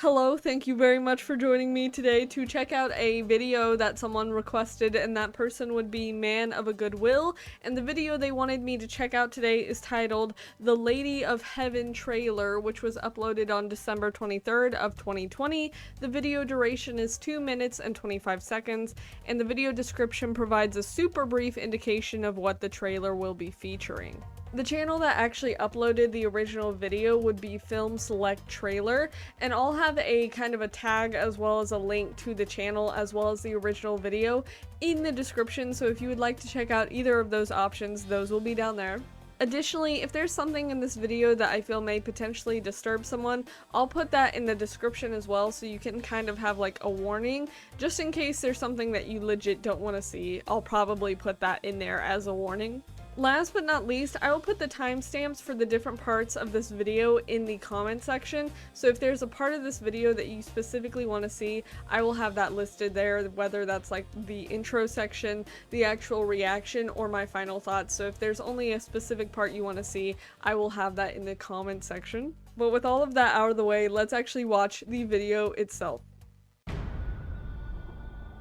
Hello, thank you very much for joining me today to check out a video that someone requested, and that person would be Man of a Good Will. And the video they wanted me to check out today is titled The Lady of Heaven trailer, which was uploaded on December 23rd of 2020. The video duration is 2 minutes and 25 seconds, and the video description provides a super brief indication of what the trailer will be featuring. The channel that actually uploaded the original video would be FilmSelect Trailer, and I'll have a kind of a tag as well as a link to the channel as well as the original video in the description, so if you would like to check out either of those options, those will be down there. Additionally, if there's something in this video that I feel may potentially disturb someone, I'll put that in the description as well, so you can kind of have like a warning, just in case there's something that you legit don't want to see. I'll probably put that in there as a warning. Last but not least, I will put the timestamps for the different parts of this video in the comment section, so if there's a part of this video that you specifically want to see, I will have that listed there, whether that's like the intro section, the actual reaction, or my final thoughts. So if there's only a specific part you want to see, I will have that in the comment section. But with all of that out of the way, let's actually watch the video itself.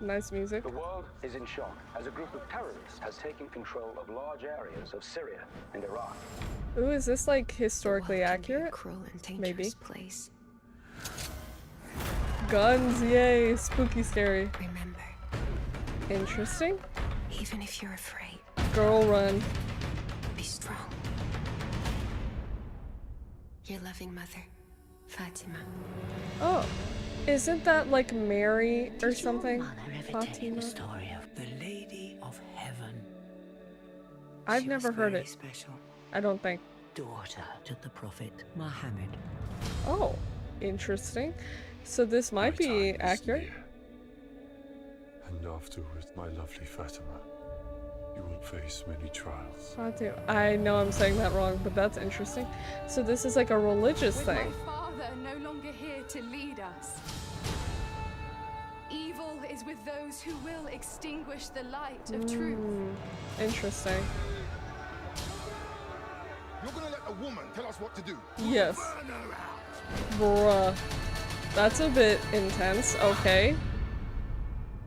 Nice music. The world is in shock as a group of terrorists has taken control of large areas of Syria and Iraq. Ooh, is this like historically The world can be a accurate? cruel and dangerous Maybe. place. Guns, yay! Spooky, scary. Remember, Interesting. even if you're afraid, Girl, run. be strong. Your loving mother, Fatima. Oh, isn't that like Mary or something? Mother ever tell you Fatima? the story of the Lady of Heaven? I've She never was heard very it. Special I don't think. daughter to the Prophet Muhammad. Oh, interesting. So this might be My time is accurate. near. And afterwards, my lovely Fatima, you will face many trials. Fatima. I know I'm saying that wrong, but that's interesting. So this is like a religious With thing. my father no longer here to lead us. Evil is with those who will extinguish the light of truth. Interesting. You're gonna let a woman tell us what to do? Yes. Burn her out. Bruh. That's a bit intense. Okay.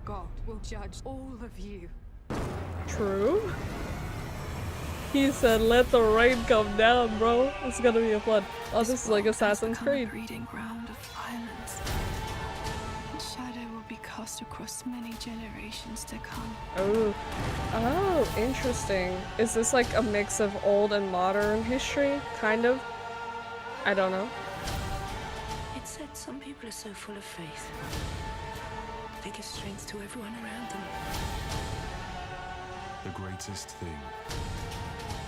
God will judge all of you. True. He said, let the rain come down, bro. It's gonna be a flood. Oh, this is like Assassin's Creed. Breeding ground of violence. Its shadow will be cast across many generations to come. Oh. Oh, interesting. Is this like a mix of old and modern history? Kind of? I don't know. It said some people are so full of faith. They give strength to everyone around them. The greatest thing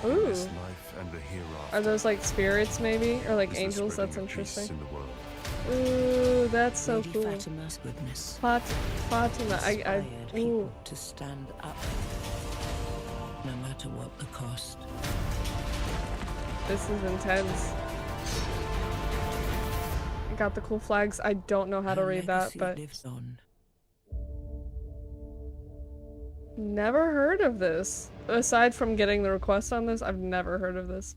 Ooh. in this life and the hereafter. Are those like spirits maybe? Or like is the angels? That's spreading of peace interesting. in the world. Ooh, that's so Lady cool. Fatima's goodness Fatima. I inspired ooh. people to stand up, no matter what the cost. This is intense. I got the cool flags. I don't know how to Her read that, legacy but lives on. never heard of this. Aside from getting the request on this, I've never heard of this.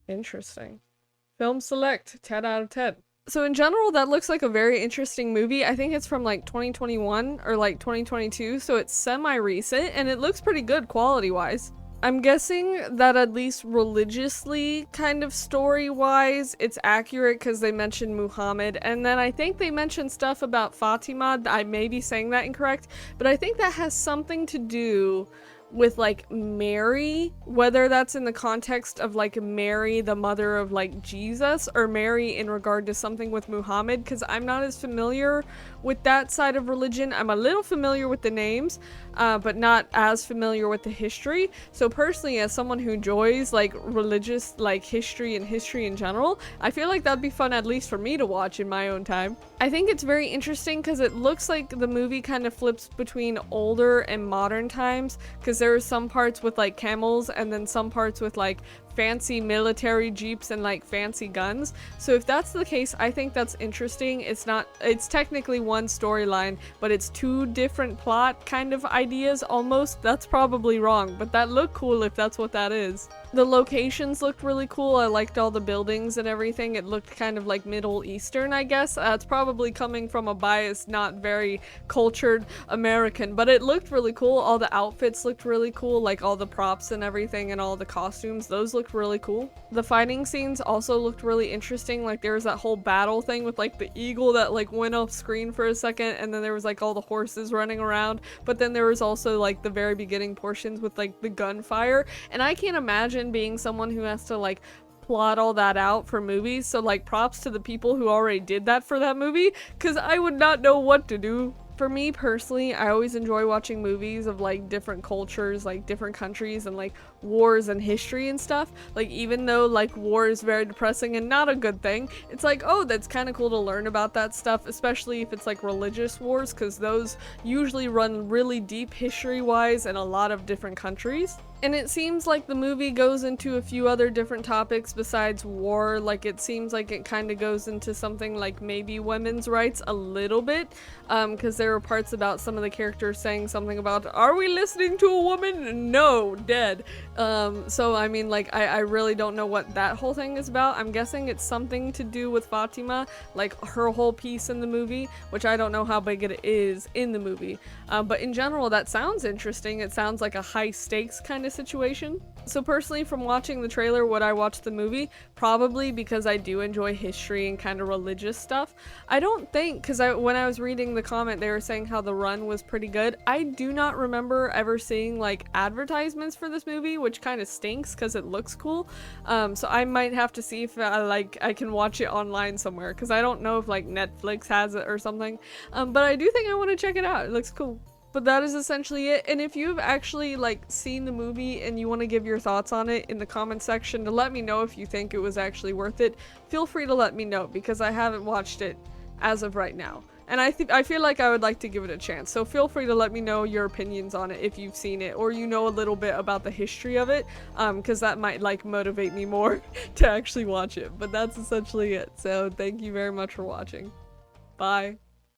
Interesting. FilmSelect, 10 out of 10. So in general, that looks like a very interesting movie. I think it's from like 2021 or like 2022, so it's semi-recent, and it looks pretty good quality-wise. I'm guessing that at least religiously, kind of story-wise, it's accurate because they mentioned Muhammad, and then I think they mentioned stuff about Fatima. I may be saying that incorrect, but I think that has something to do with like Mary, whether that's in the context of like Mary, the mother of like Jesus, or Mary in regard to something with Muhammad, because I'm not as familiar with that side of religion. I'm a little familiar with the names, but not as familiar with the history. So personally, as someone who enjoys like religious like history and history in general, I feel like that'd be fun at least for me to watch in my own time. I think it's very interesting because it looks like the movie kind of flips between older and modern times, because there are some parts with like camels and then some parts with like fancy military jeeps and like fancy guns. So if that's the case, I think that's interesting. It's technically one storyline, but it's two different plot kind of ideas almost. That's probably wrong, but that looked cool if that's what that is. The locations looked really cool. I liked all the buildings and everything. It looked kind of like Middle Eastern, I guess. It's probably coming from a biased, not very cultured American, but it looked really cool. All the outfits looked really cool, like all the props and everything and all the costumes. Those looked really cool. The fighting scenes also looked really interesting. Like there was that whole battle thing with like the eagle that like went off screen for a second, and then there was like all the horses running around, but then there was also like the very beginning portions with like the gunfire, and I can't imagine being someone who has to like plot all that out for movies. So like props to the people who already did that for that movie, because I would not know what to do. For me personally, I always enjoy watching movies of like different cultures, like different countries, and like wars and history and stuff. Like even though like war is very depressing and not a good thing, it's like, oh, that's kind of cool to learn about that stuff, especially if it's like religious wars, because those usually run really deep history wise in a lot of different countries. And it seems like the movie goes into a few other different topics besides war. Like it seems like it kind of goes into something like maybe women's rights a little bit, because there were parts about some of the characters saying something about, are we listening to a woman? No, dead. So I mean, like I really don't know what that whole thing is about. I'm guessing it's something to do with Fatima, like her whole piece in the movie, which I don't know how big it is in the movie. But in general, that sounds interesting. It sounds like a high stakes kind of situation. So personally, from watching the trailer, would I watch the movie? Probably, because I do enjoy history and kind of religious stuff. I don't think, because when I was reading the comment, they were saying how the run was pretty good. I do not remember ever seeing like advertisements for this movie, which kind of stinks because it looks cool. So I might have to see if I can watch it online somewhere, because I don't know if like Netflix has it or something. But I do think I want to check it out. It looks cool. But that is essentially it. And if you've actually like seen the movie and you want to give your thoughts on it in the comment section to let me know if you think it was actually worth it, feel free to let me know, because I haven't watched it as of right now. And I feel like I would like to give it a chance. So feel free to let me know your opinions on it if you've seen it, or you know a little bit about the history of it, because that might like motivate me more to actually watch it. But that's essentially it. So thank you very much for watching. Bye.